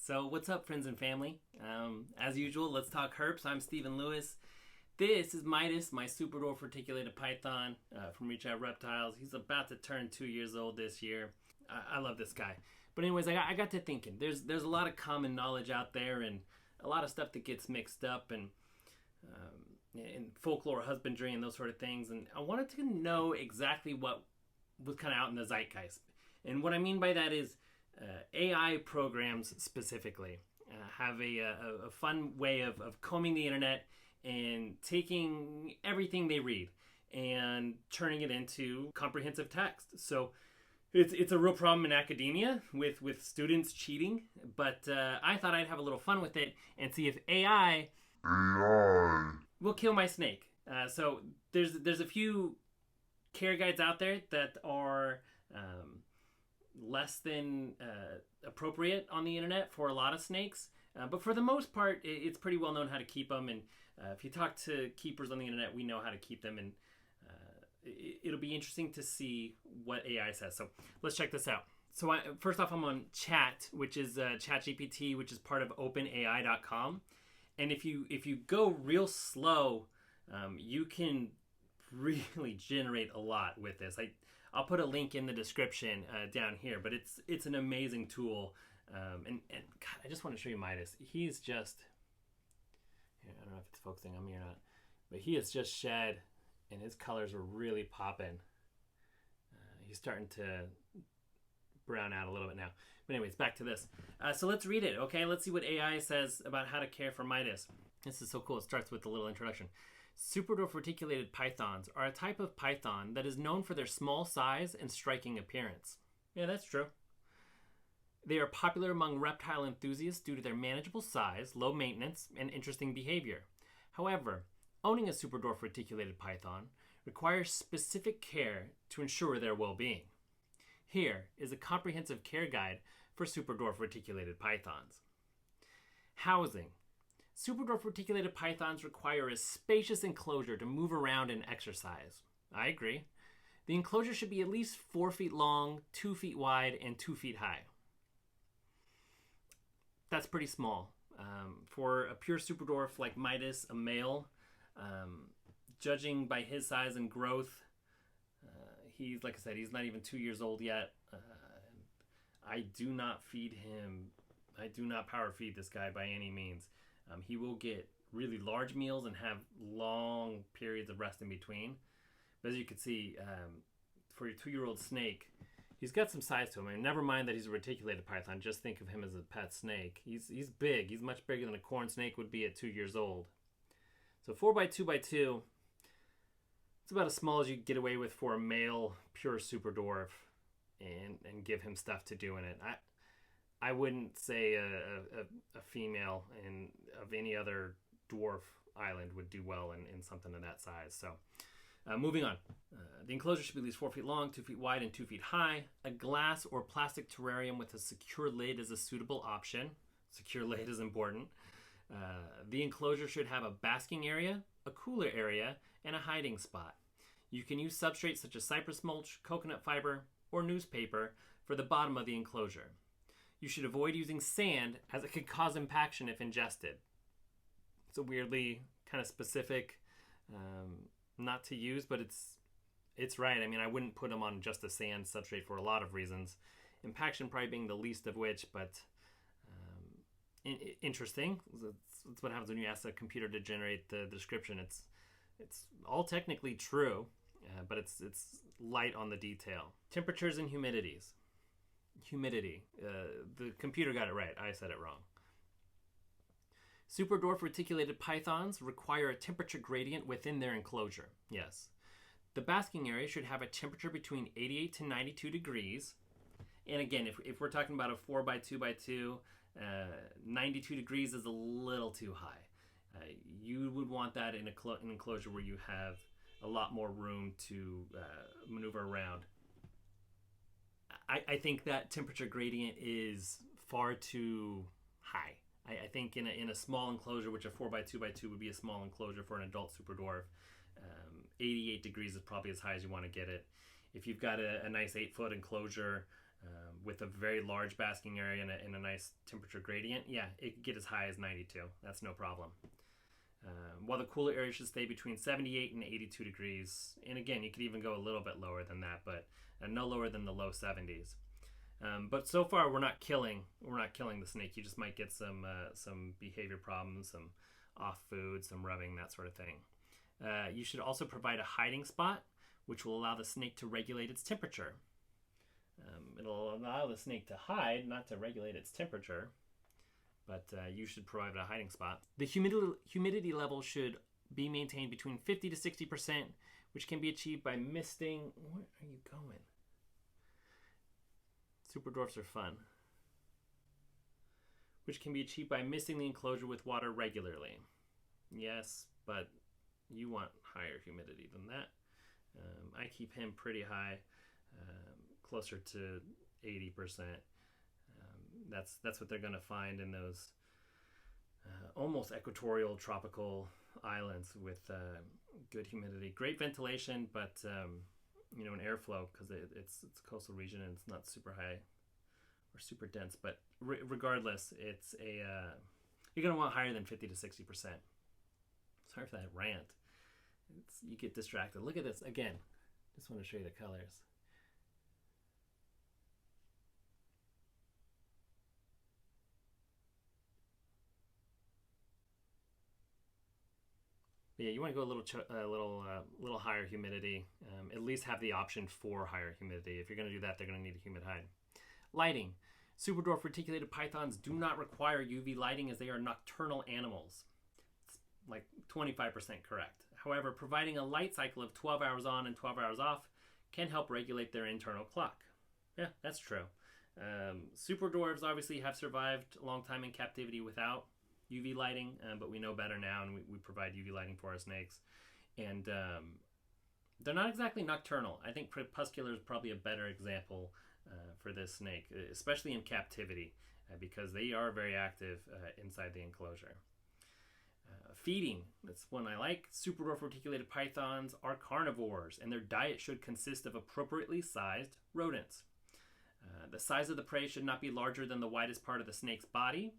So what's up, friends and family? As usual, let's talk herps. I'm Stephen Lewis. This is Midas, my super dwarf reticulated python from Reach Out Reptiles. He's about to turn 2 years old this year. I love this guy. But anyways, I got to thinking. There's a lot of common knowledge out there and a lot of stuff that gets mixed up and in folklore, husbandry, and those sort of things. And I wanted to know exactly what was kind of out in the zeitgeist. And what I mean by that is AI programs specifically have a fun way of combing the internet and taking everything they read and turning it into comprehensive text. So it's a real problem in academia with students cheating, but I thought I'd have a little fun with it and see if AI will kill my snake. So there's a few care guides out there that are less than appropriate on the internet for a lot of snakes. But for the most part, it's pretty well known how to keep them. And if you talk to keepers on the internet, we know how to keep them. And it'll be interesting to see what AI says. So let's check this out. So first off, I'm on Chat, which is ChatGPT, which is part of OpenAI.com. And if you go real slow, you can really generate a lot with this. I'll put a link in the description down here, but it's an amazing tool. And God, I just want to show you Midas. He's just, I don't know if it's focusing on me or not, but he has just shed and his colors are really popping. He's starting to brown out a little bit now. But anyways, back to this. So let's read it, okay? Let's see what AI says about how to care for Midas. This is so cool. It starts with a little introduction. Super dwarf reticulated pythons are a type of python that is known for their small size and striking appearance. Yeah, that's true. They are popular among reptile enthusiasts due to their manageable size, low maintenance, and interesting behavior. However, owning a super dwarf reticulated python requires specific care to ensure their well-being. Here is a comprehensive care guide for super dwarf reticulated pythons. Housing. Super dwarf reticulated pythons require a spacious enclosure to move around and exercise. I agree. The enclosure should be at least 4 feet long, 2 feet wide, and 2 feet high. That's pretty small. For a pure super dwarf like Midas, a male, judging by his size and growth, he's, like I said, he's not even 2 years old yet. I do not feed him. I do not power feed this guy by any means. He will get really large meals and have long periods of rest in between. But as you can see, for your 2-year-old snake, he's got some size to him. I mean, never mind that he's a reticulated python. Just think of him as a pet snake. He's big. He's much bigger than a corn snake would be at 2 years old. So 4x2x2, it's about as small as you get away with for a male pure super dwarf and give him stuff to do in it. I wouldn't say a female of any other dwarf island would do well in something of that size. So moving on. The enclosure should be at least 4 feet long, 2 feet wide, and 2 feet high. A glass or plastic terrarium with a secure lid is a suitable option. Secure lid is important. The enclosure should have a basking area, a cooler area, and a hiding spot. You can use substrates such as cypress mulch, coconut fiber, or newspaper for the bottom of the enclosure. You should avoid using sand as it could cause impaction if ingested. It's a weirdly kind of specific not to use, but it's right. I mean, I wouldn't put them on just a sand substrate for a lot of reasons. Impaction probably being the least of which, but interesting. That's what happens when you ask a computer to generate the description. It's all technically true, but it's light on the detail. Temperatures and humidities. Humidity. The computer got it right. I said it wrong. Super dwarf reticulated pythons require a temperature gradient within their enclosure. Yes. The basking area should have a temperature between 88 to 92 degrees. And again, if we're talking about a 4x2x2, 92 degrees is a little too high. You would want that in an enclosure where you have a lot more room to maneuver around. I think that temperature gradient is far too high. I think in a small enclosure, which a 4x2x2 would be a small enclosure for an adult super dwarf, 88 degrees is probably as high as you want to get it. If you've got a nice 8-foot enclosure with a very large basking area and a nice temperature gradient, yeah, it could get as high as 92. That's no problem. While the cooler area should stay between 78 and 82 degrees. And again, you could even go a little bit lower than that, but no lower than the low 70s. But so far, we're not killing the snake. You just might get some behavior problems, some off food, some rubbing, that sort of thing. You should also provide a hiding spot, which will allow the snake to regulate its temperature. It'll allow the snake to hide, not to regulate its temperature, but you should provide a hiding spot. The humidity level should be maintained between 50 to 60%, which can be achieved by misting. Where are you going? Super dwarfs are fun. Which can be achieved by misting the enclosure with water regularly. Yes, but you want higher humidity than that. I keep him pretty high, closer to 80%. That's what they're going to find in those almost equatorial tropical islands with good humidity. Great ventilation, but an airflow, because it's a coastal region and it's not super high or super dense. But regardless, it's you're going to want higher than 50 to 60%. Sorry for that rant. You get distracted. Look at this again. Just want to show you the colors. But yeah, you want to go a little higher humidity. At least have the option for higher humidity. If you're going to do that, they're going to need a humid hide. Lighting. Super dwarf reticulated pythons do not require UV lighting as they are nocturnal animals. It's like 25% correct. However, providing a light cycle of 12 hours on and 12 hours off can help regulate their internal clock. Yeah, that's true. Super dwarves obviously have survived a long time in captivity without UV lighting, but we know better now, and we provide UV lighting for our snakes. And they're not exactly nocturnal. I think crepuscular is probably a better example for this snake, especially in captivity, because they are very active inside the enclosure. Feeding, that's one I like. Super dwarf reticulated pythons are carnivores, and their diet should consist of appropriately sized rodents. The size of the prey should not be larger than the widest part of the snake's body.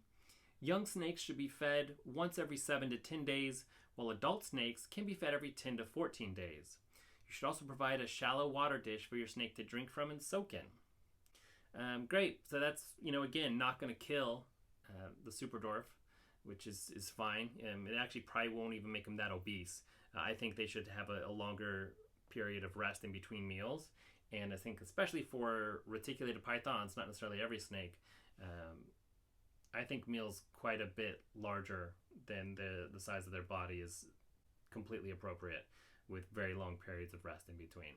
Young snakes should be fed once every 7 to 10 days, while adult snakes can be fed every 10 to 14 days. You should also provide a shallow water dish for your snake to drink from and soak in. Great, so that's, again, not going to kill the super dwarf, which is fine. It actually probably won't even make them that obese. I think they should have a longer period of rest in between meals. And I think especially for reticulated pythons, not necessarily every snake, I think meals quite a bit larger than the size of their body is completely appropriate, with very long periods of rest in between.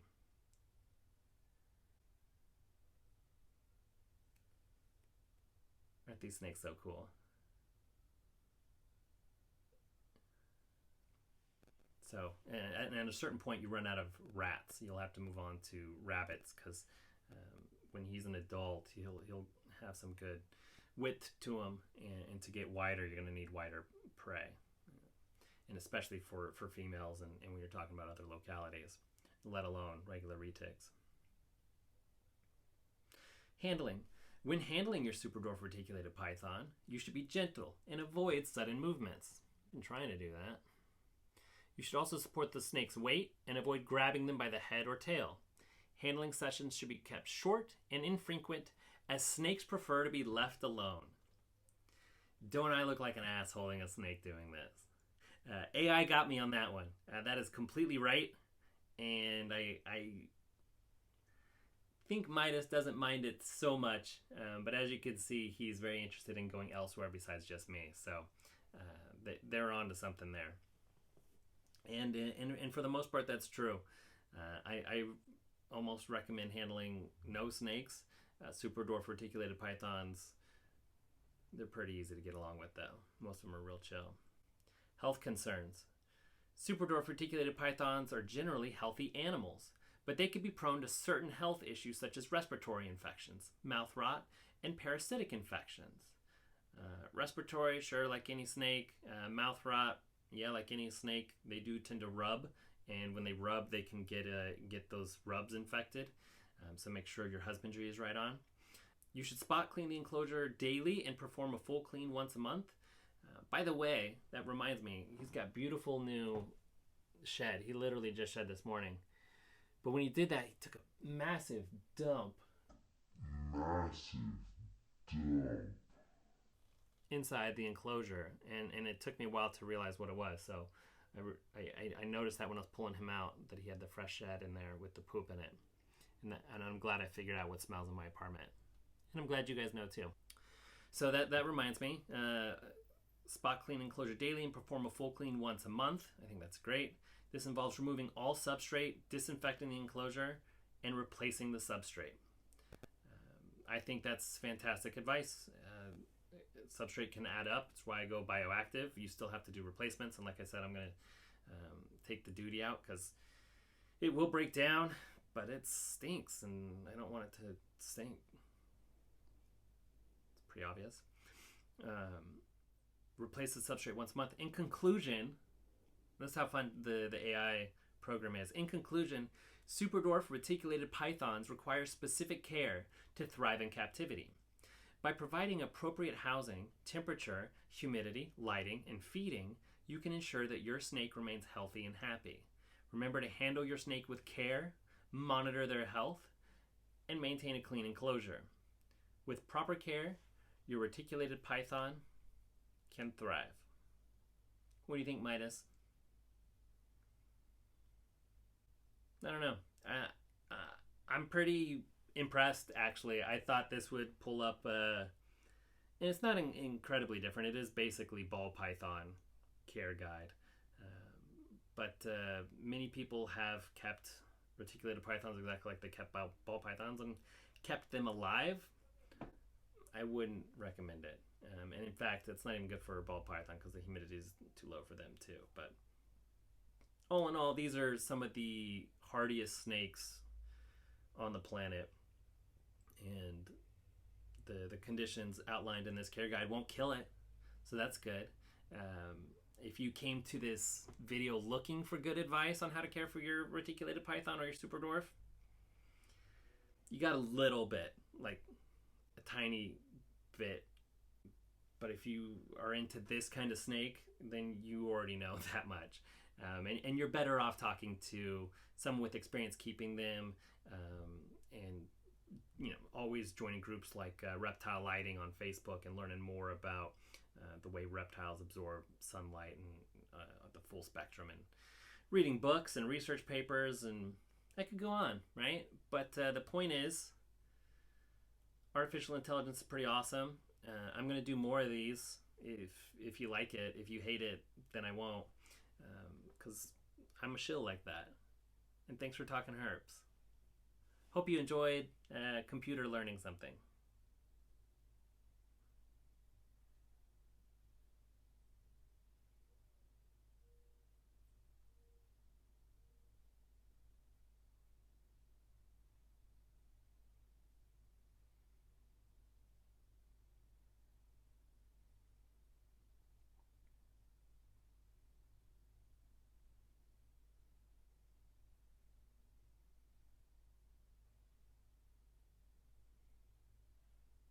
Aren't these snakes so cool? So, and at a certain point, you run out of rats. You'll have to move on to rabbits, because when he's an adult, he'll have some good width to him, and to get wider, you're going to need wider prey, and especially for females, and when you're talking about other localities, let alone regular retics. Handling. When handling your super dwarf reticulated python, you should be gentle and avoid sudden movements. I'm trying to do that. You should also support the snake's weight and avoid grabbing them by the head or tail. Handling sessions should be kept short and infrequent, as snakes prefer to be left alone. Don't I look like an ass holding a snake doing this? AI got me on that one. That is completely right, and I think Midas doesn't mind it so much, but as you can see, he's very interested in going elsewhere besides just me, so they're on to something there. And for the most part, that's true. I almost recommend handling no snakes. Super dwarf reticulated pythons, they're pretty easy to get along with, though. Most of them are real chill. Health concerns. Super dwarf reticulated pythons are generally healthy animals, but they could be prone to certain health issues such as respiratory infections, mouth rot, and parasitic infections. Respiratory, sure, like any snake. Mouth rot, yeah, like any snake, they do tend to rub, and when they rub, they can get those rubs infected. So make sure your husbandry is right on. You should spot clean the enclosure daily and perform a full clean once a month. By the way, that reminds me, he's got beautiful new shed. He literally just shed this morning. But when he did that, he took a massive dump. Inside the enclosure, and it took me a while to realize what it was. So I noticed that when I was pulling him out, that he had the fresh shed in there with the poop in it. And I'm glad I figured out what smells in my apartment. And I'm glad you guys know too. So that reminds me, spot clean enclosure daily and perform a full clean once a month. I think that's great. This involves removing all substrate, disinfecting the enclosure, and replacing the substrate. I think that's fantastic advice. Substrate can add up. That's why I go bioactive. You still have to do replacements. And like I said, I'm going to take the duty out because it will break down, but it stinks and I don't want it to stink. It's pretty obvious. Replace the substrate once a month. In conclusion, that's how fun the AI program is. In conclusion, superdwarf reticulated pythons require specific care to thrive in captivity. By providing appropriate housing, temperature, humidity, lighting, and feeding, you can ensure that your snake remains healthy and happy. Remember to handle your snake with care, monitor their health, and maintain a clean enclosure. With proper care, your reticulated python can thrive. What do you think, Midas? I don't know. I'm pretty impressed, actually. I thought this would pull up, and it's not incredibly different. It is basically ball python care guide. But many people have kept reticulated pythons exactly like they kept ball pythons and kept them alive. I wouldn't recommend it. And in fact, it's not even good for a ball python because the humidity is too low for them too. But all in all, these are some of the hardiest snakes on the planet. And the conditions outlined in this care guide won't kill it. So that's good. If you came to this video looking for good advice on how to care for your reticulated python or your super dwarf, you got a little bit, like a tiny bit. But if you are into this kind of snake, then you already know that much. And you're better off talking to someone with experience keeping them, and always joining groups like Reptile Lighting on Facebook and learning more about the way reptiles absorb sunlight and the full spectrum, and reading books and research papers, and I could go on, right? But the point is, artificial intelligence is pretty awesome. I'm going to do more of these if you like it. If you hate it, then I won't, because I'm a shill like that. And thanks for talking herbs. Hope you enjoyed computer learning something.